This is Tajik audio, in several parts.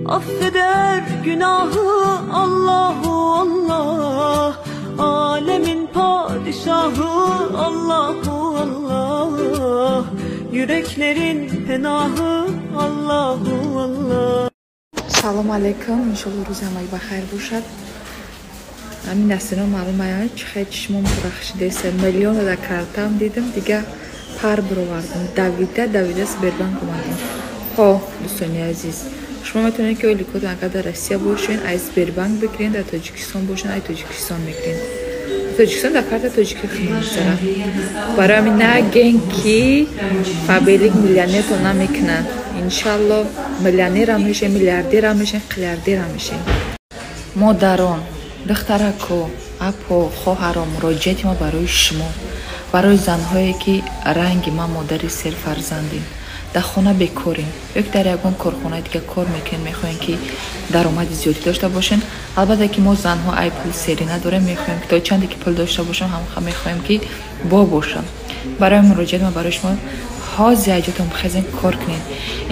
affeder günahı Allahu Allah. Alemin padişahı Allahu Allah. Yüreklerin penahı Allahu Allah. Салом алейкум, иншалло рӯзамаи бахайр бошад. Амин асино маълум аяд чихай чишмом бурахшидеса миллионада картам дидим, дига пар бировардим. Давида Сбербанк омадим. Хо, дӯстони азиз, шумо метавонед ки оили кодон агар дар Россия бошен, ай Сбербанк бигирен, дар Тоҷикистон бошен, ай Тоҷикистон мегирен. Тоҷикистон дар карта тоҷикӣ хизмат мегузарад. Барои ҳамин нагем ки фабелик миллионертон намекунад. Иншалло миллионерам мешем, миллиардерам мешем, қиллиардерам мешем. Модарон, духтарако, апо, хоҳарон, муроҷиати мо барои шумо, барои занҳое ки ранги ман модари серфарзандем, дар хона бекорем, ёки дар ягон корхонаи дига кор мекунем, мехоҳем ки даромади зиёдӣ дошта бошен. Албатта ки мо занҳо ай пул сери надорем, мехоҳем ки то чанде ки пул дошта бошам, ҳам мехоҳем ки бо бошам. Барои муроҷиат мо барои шумо ҳози аҷотам хезен кор кунед.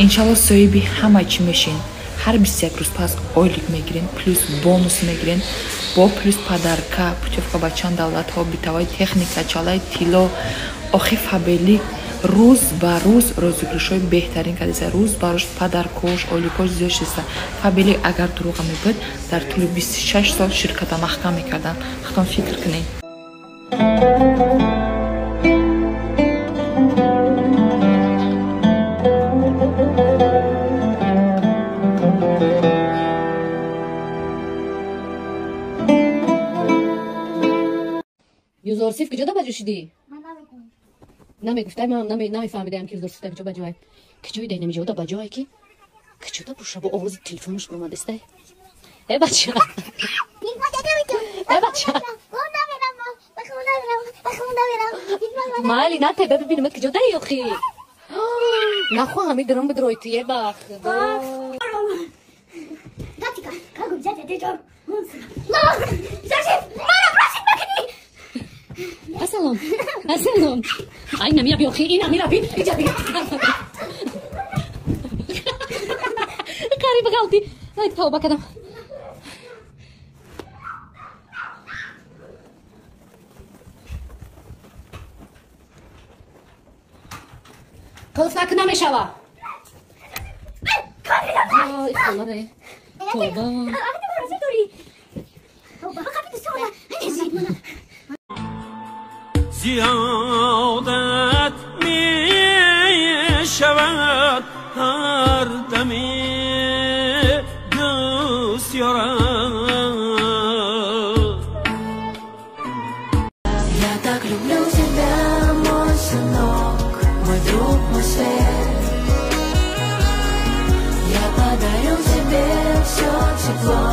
Иншалло соҳиби ҳама чӣ мешин. Ҳар 21 рӯз пас ойлик мегирен, плюс бонус мегирен, бо плюс падарка, путёвка ба чанд давлатҳо, битаваи техника, чалаи тилло, охи фабелик рӯз ба рӯз розыгришҳои беҳтарин кардеса, рӯз ба рӯз падаркош, ойликош зиёд шудеста. Фабелик агар дурӯға мебуд, дар тӯли 26 сол ширката маҳкам мекардан. Хатон фикр кунед. Юзорсиф куҷода ба ҷо шидӣ? Намегуфтай, ман намефаҳмидам ки Юзорсиф куҷо ба ҷое. Куҷои дай намиҷода ба ҷое ки куҷода боша бо овози телефонаш омадестай. Бача. Бача. Майли натай бибинам куҷода ёхи. Нахоҳам идром бидройти ебах. Татика, как взять это джор? Зашиф, мара просит макни. Асалом. Асалом. Ай намира биохи, ина мира би. Иҷа би. Кари багалти. Ай тавба кадам. Қулфнак намешава. Ай халаре. Тавба. زیادت می شود هر دمی دوست یارم. Я так люблю тебя, мой сынок, мой друг, мой свет. Я подарю тебе все тепло.